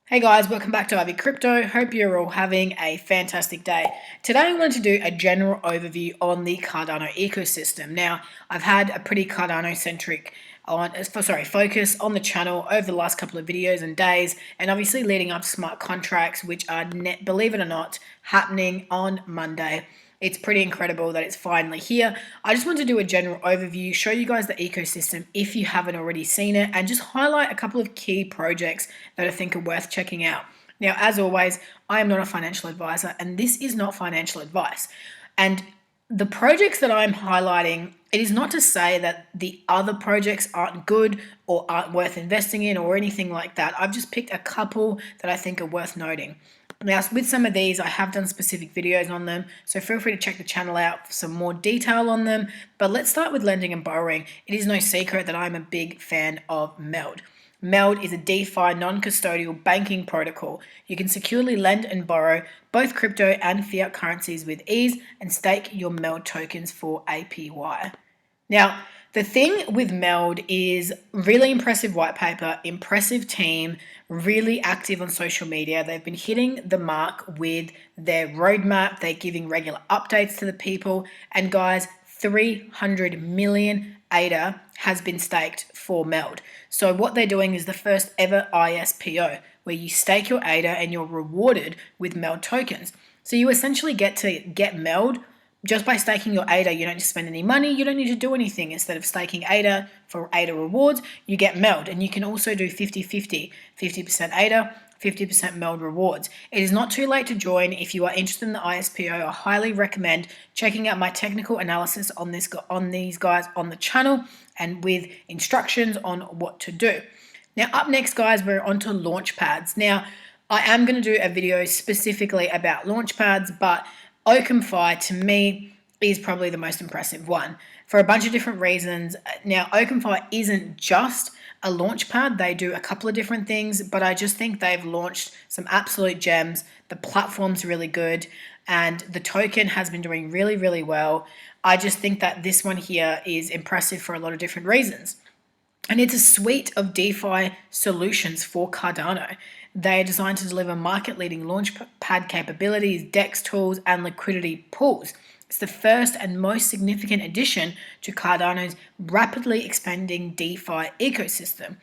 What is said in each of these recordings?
Hey guys, welcome back to IB Crypto. Hope you're all having a fantastic day. Today I wanted to do a general overview on the Cardano ecosystem. Now, I've had a pretty Cardano-centric focus on the channel over the last couple of videos and days, and obviously leading up to smart contracts, which are, believe it or not, happening on Monday. It's pretty incredible that it's finally here. I just want to do a general overview, show you guys the ecosystem if you haven't already seen it, and just highlight a couple of key projects that I think are worth checking out. Now, as always, I am not a financial advisor, and this is not financial advice. And the projects that I'm highlighting, it is not to say that the other projects aren't good or aren't worth investing in or anything like that. I've just picked a couple that I think are worth noting. Now, with some of these, I have done specific videos on them, so feel free to check the channel out for some more detail on them. But let's start with lending and borrowing. It is no secret that I'm a big fan of MELD. MELD is a DeFi non-custodial banking protocol. You can securely lend and borrow both crypto and fiat currencies with ease and stake your MELD tokens for APY. Now, the thing with MELD is really impressive white paper, impressive team, really active on social media. They've been hitting the mark with their roadmap. They're giving regular updates to the people. And guys, 300 million ADA has been staked for MELD. So what they're doing is the first ever ISPO, where you stake your ADA and you're rewarded with MELD tokens. So you essentially get to get MELD just by staking your ADA. You don't need to spend any money. You don't need to do anything. Instead of staking ADA for ADA rewards, you get MELD. And you can also do 50-50, 50% ADA, 50% MELD rewards. It is not too late to join. If you are interested in the ISPO, I highly recommend checking out my technical analysis on these guys on the channel and with instructions on what to do. Now, up next, guys, we're onto launch pads. Now, I am going to do a video specifically about launch pads, but OpenFire, to me, is probably the most impressive one for a bunch of different reasons. Now, OpenFire isn't just a launch pad. They do a couple of different things, but I just think they've launched some absolute gems. The platform's really good, and the token has been doing really, really well. I just think that this one here is impressive for a lot of different reasons. And it's a suite of DeFi solutions for Cardano. They are designed to deliver market-leading launchpad capabilities, DEX tools, and liquidity pools. It's the first and most significant addition to Cardano's rapidly expanding DeFi ecosystem.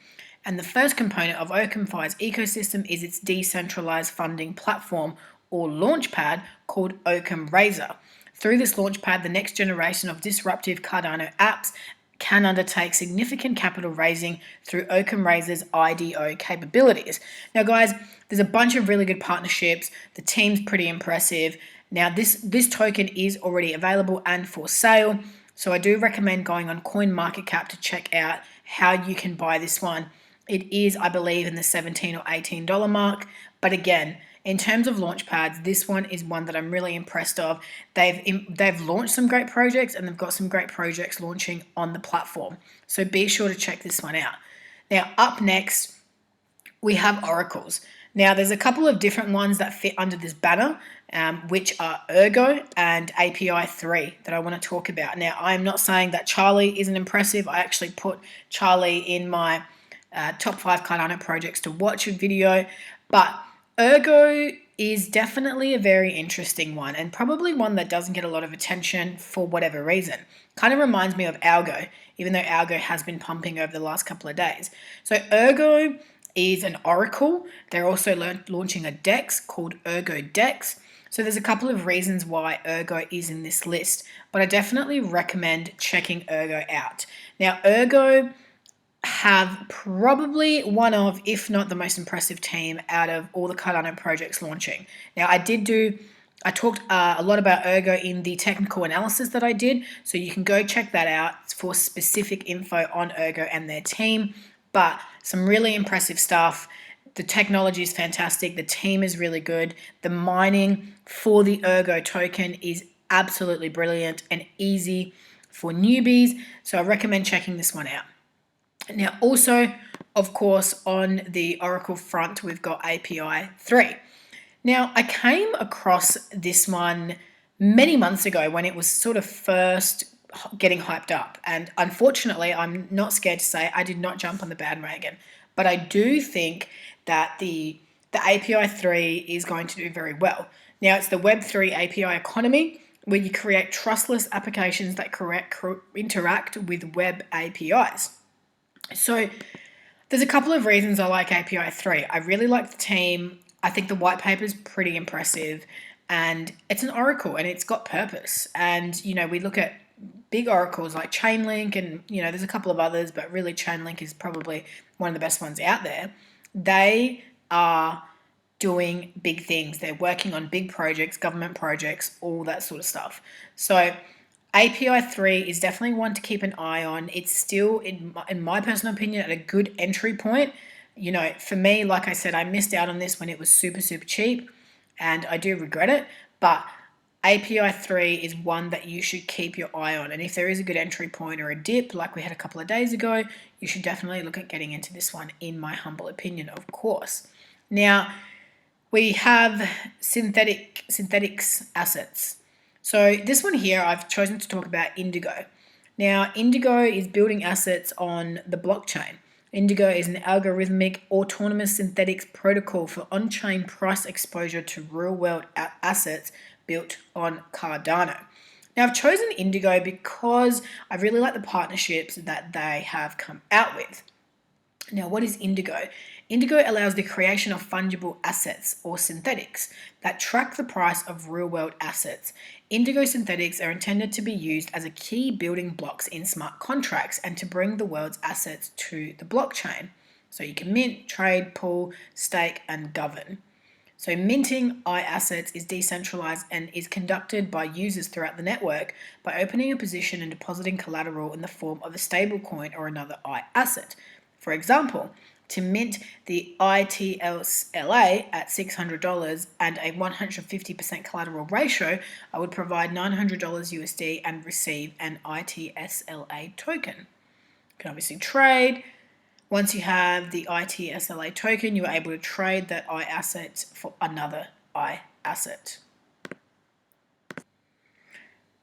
And the first component of OpenFire's ecosystem is its decentralized funding platform, or launchpad, called OpenRaiser. Through this launchpad, the next generation of disruptive Cardano apps can undertake significant capital raising through OpenRaiser's IDO capabilities. Now, guys, there's a bunch of really good partnerships. The team's pretty impressive. Now, this token is already available and for sale, so I do recommend going on CoinMarketCap to check out how you can buy this one. It is, I believe, in the $17 or $18 mark, but again, in terms of launch pads, this one is one that I'm really impressed of. They've launched some great projects, and they've got some great projects launching on the platform. So be sure to check this one out. Now, up next, we have oracles. Now, there's a couple of different ones that fit under this banner, which are Ergo and API 3 that I want to talk about. Now, I'm not saying that Charlie isn't impressive. I actually put Charlie in my top 5 Cardano projects to watch a video, but Ergo is definitely a very interesting one, and probably one that doesn't get a lot of attention for whatever reason. Kind of reminds me of Algo, even though Algo has been pumping over the last couple of days. So Ergo is an oracle. They're also launching a DEX called Ergo DEX. So there's a couple of reasons why Ergo is in this list, but I definitely recommend checking Ergo out. Now, Ergo have probably one of, if not the most impressive team out of all the Cardano projects launching. Now, I talked a lot about Ergo in the technical analysis that I did, so you can go check that out for specific info on Ergo and their team, but some really impressive stuff. The technology is fantastic. The team is really good. The mining for the Ergo token is absolutely brilliant and easy for newbies, so I recommend checking this one out. Now, also, of course, on the Oracle front, we've got API 3. Now, I came across this one many months ago when it was sort of first getting hyped up. And unfortunately, I'm not scared to say I did not jump on the bandwagon. But I do think that the the API 3 is going to do very well. Now, it's the Web3 API economy where you create trustless applications that interact with web APIs. So there's a couple of reasons I like API 3. I really like the team. I think the white paper is pretty impressive, and it's an oracle and it's got purpose. And, you know, we look at big oracles like Chainlink, and, you know, there's a couple of others, but really Chainlink is probably one of the best ones out there. They are doing big things. They're working on big projects, government projects, all that sort of stuff. So API 3 is definitely one to keep an eye on. It's still, in my personal opinion, at a good entry point. You know, for me, like I said, I missed out on this when it was super, super cheap, and I do regret it. But API 3 is one that you should keep your eye on. And if there is a good entry point or a dip, like we had a couple of days ago, you should definitely look at getting into this one, in my humble opinion, of course. Now, we have synthetics assets. So this one here, I've chosen to talk about Indigo. Now, Indigo is building assets on the blockchain. Indigo is an algorithmic autonomous synthetics protocol for on-chain price exposure to real-world assets built on Cardano. Now, I've chosen Indigo because I really like the partnerships that they have come out with. Now, what is Indigo? Indigo allows the creation of fungible assets or synthetics that track the price of real-world assets. Indigo synthetics are intended to be used as a key building blocks in smart contracts and to bring the world's assets to the blockchain. So you can mint, trade, pool, stake, and govern. So minting assets is decentralized and is conducted by users throughout the network by opening a position and depositing collateral in the form of a stablecoin or another asset. For example, to mint the ITSLA at $600 and a 150% collateral ratio, I would provide $900 USD and receive an ITSLA token. You can obviously trade. Once you have the ITSLA token, you are able to trade that asset for another asset.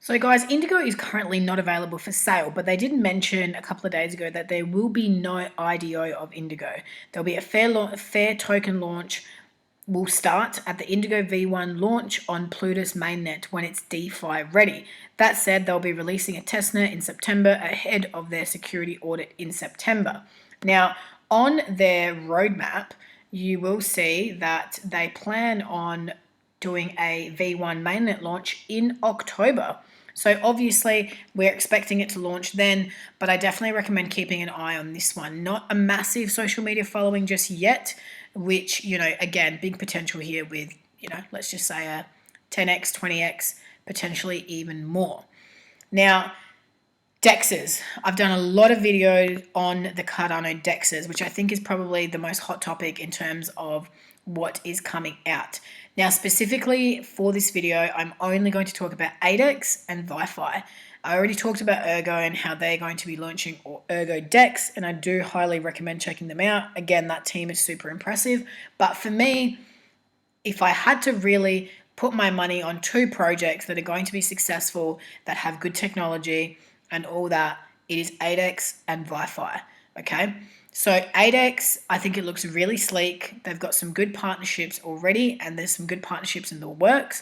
So guys, Indigo is currently not available for sale, but they did mention a couple of days ago that there will be no IDO of Indigo. There'll be a fair token launch will start at the Indigo V1 launch on Plutus mainnet when it's DeFi ready. That said, they'll be releasing a testnet in September ahead of their security audit in September. Now, on their roadmap, you will see that they plan on doing a V1 mainnet launch in October. So obviously we're expecting it to launch then, but I definitely recommend keeping an eye on this one. Not a massive social media following just yet, which, you know, again, big potential here with, you know, let's just say a 10x, 20x, potentially even more. Now, Dexes. I've done a lot of videos on the Cardano Dexes, which I think is probably the most hot topic in terms of what is coming out. Now, specifically for this video, I'm only going to talk about 8x and Wi-Fi. I already talked about Ergo and how they're going to be launching Ergo Dex, and I do highly recommend checking them out. Again, that team is super impressive. But for me, if I had to really put my money on two projects that are going to be successful, that have good technology and all that, it is 8x and Wi-Fi, okay? So 8x, I think it looks really sleek. They've got some good partnerships already, and there's some good partnerships in the works.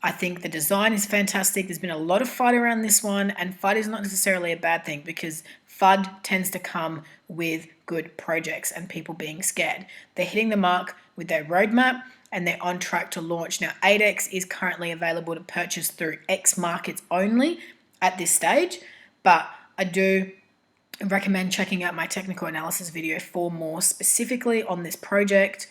I think the design is fantastic. There's been a lot of FUD around this one, and FUD is not necessarily a bad thing because FUD tends to come with good projects and people being scared. They're hitting the mark with their roadmap, and they're on track to launch. Now, 8x is currently available to purchase through X markets only at this stage, but I do recommend checking out my technical analysis video for more specifically on this project.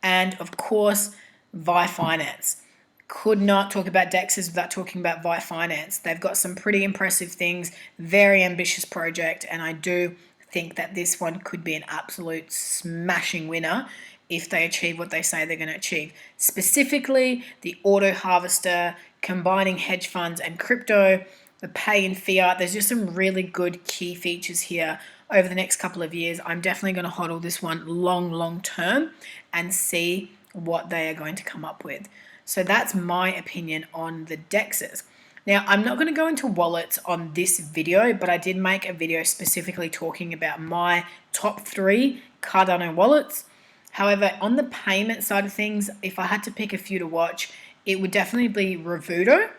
And of course, Vi Finance. Could not talk about Dexes without talking about Vi Finance. They've got some pretty impressive things, very ambitious project, and I do think that this one could be an absolute smashing winner if they achieve what they say they're going to achieve. Specifically, the auto harvester, combining hedge funds and crypto, the pay in fiat. There's just some really good key features here over the next couple of years. I'm definitely going to hodl this one long term and see what they are going to come up with. So that's my opinion on the Dexes. Now, I'm not going to go into wallets on this video, but I did make a video specifically talking about my top 3 Cardano wallets. However, on the payment side of things, if I had to pick a few to watch, it would definitely be Revudo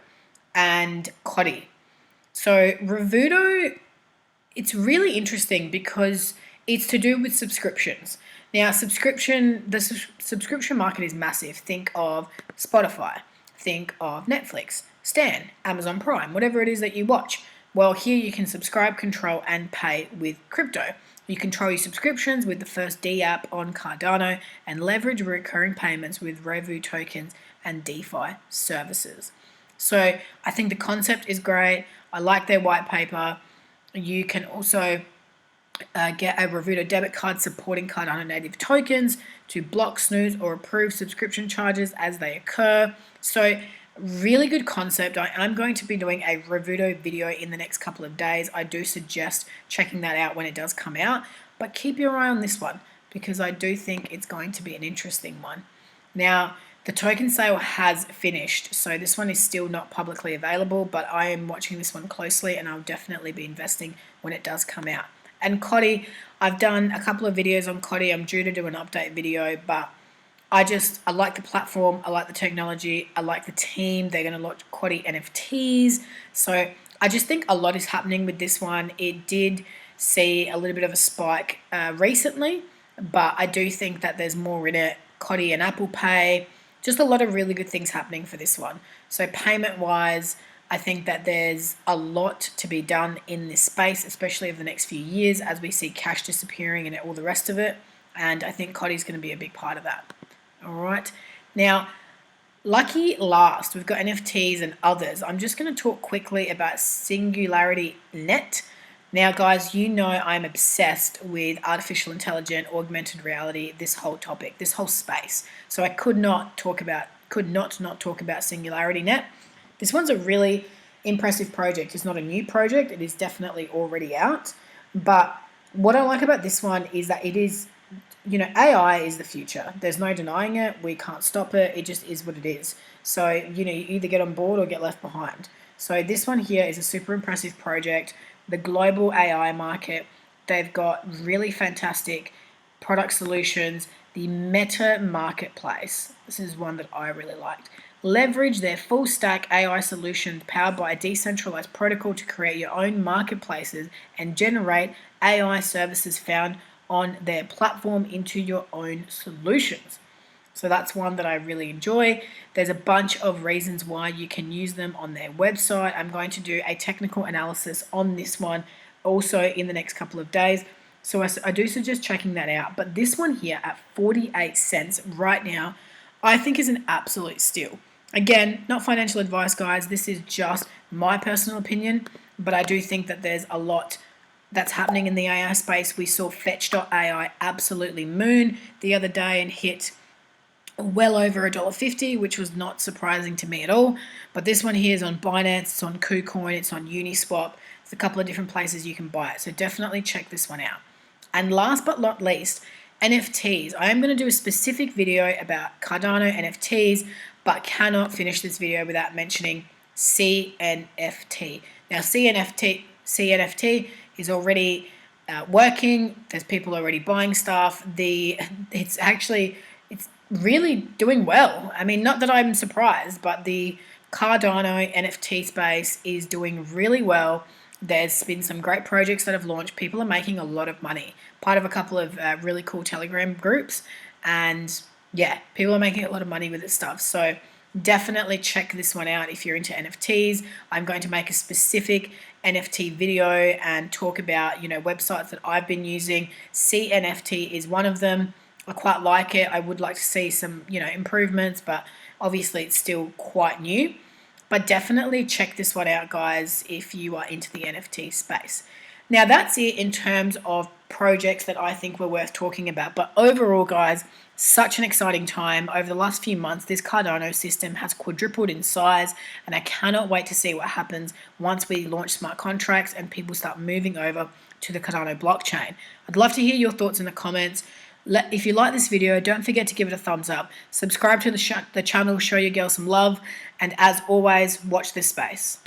and Coddy. So Revudo, it's really interesting because it's to do with subscriptions. Now, the subscription market is massive. Think of Spotify, think of Netflix, Stan, Amazon Prime, whatever it is that you watch. Well, here you can subscribe, control, and pay with crypto. You control your subscriptions with the first D app on Cardano and leverage recurring payments with Revu tokens and DeFi services. So I think the concept is great. I like their white paper. You can also get a Revudo debit card supporting Cardano native tokens to block, snooze, or approve subscription charges as they occur. So really good concept. I am going to be doing a Revudo video in the next couple of days. I do suggest checking that out when it does come out, but keep your eye on this one because I do think it's going to be an interesting one. Now, the token sale has finished, so this one is still not publicly available, but I am watching this one closely and I'll definitely be investing when it does come out. And Coddy, I've done a couple of videos on Coddy. I'm due to do an update video, but I like the platform, I like the technology, I like the team. They're going to launch Coddy NFTs. So I just think a lot is happening with this one. It did see a little bit of a spike recently, but I do think that there's more in it. Coddy and Apple Pay, just a lot of really good things happening for this one. So payment-wise, I think that there's a lot to be done in this space, especially over the next few years as we see cash disappearing and all the rest of it. And I think Coddy's going to be a big part of that. All right. Now, lucky last, we've got NFTs and others. I'm just going to talk quickly about SingularityNET. Now, guys, you know I'm obsessed with artificial intelligence, augmented reality, this whole topic, this whole space. So I could not talk about SingularityNET. This one's a really impressive project. It's not a new project. It is definitely already out. But what I like about this one is that it is, AI is the future. There's no denying it. We can't stop it. It just is what it is. So, you either get on board or get left behind. So this one here is a super impressive project. The global AI market, they've got really fantastic product solutions. The Meta Marketplace, this is one that I really liked. Leverage their full stack AI solutions powered by a decentralized protocol to create your own marketplaces and generate AI services found on their platform into your own solutions. So that's one that I really enjoy. There's a bunch of reasons why you can use them on their website. I'm going to do a technical analysis on this one also in the next couple of days. So I do suggest checking that out. But this one here at 48 cents right now, I think is an absolute steal. Again, not financial advice, guys. This is just my personal opinion. But I do think that there's a lot that's happening in the AI space. We saw Fetch.ai absolutely moon the other day and hit well over $1.50, which was not surprising to me at all. But this one here is on Binance, it's on KuCoin, it's on Uniswap. There's a couple of different places you can buy it. So definitely check this one out. And last but not least, NFTs. I am going to do a specific video about Cardano NFTs, but cannot finish this video without mentioning CNFT. Now, CNFT is already working. There's people already buying stuff. It's really doing well. I mean, not that I'm surprised, but the Cardano NFT space is doing really well. There's been some great projects that have launched. People are making a lot of money. Part of a couple of really cool Telegram groups. And yeah, people are making a lot of money with this stuff. So definitely check this one out if you're into NFTs. I'm going to make a specific NFT video and talk about, websites that I've been using. CNFT is one of them. I quite like it. I would like to see some, improvements, but obviously it's still quite new. But definitely check this one out, guys, if you are into the NFT space. Now, that's it in terms of projects that I think were worth talking about. But overall, guys, such an exciting time. Over the last few months, this Cardano system has quadrupled in size, and I cannot wait to see what happens once we launch smart contracts and people start moving over to the Cardano blockchain. I'd love to hear your thoughts in the comments. If you like this video, don't forget to give it a thumbs up. Subscribe to the channel, show your girl some love, and as always, watch this space.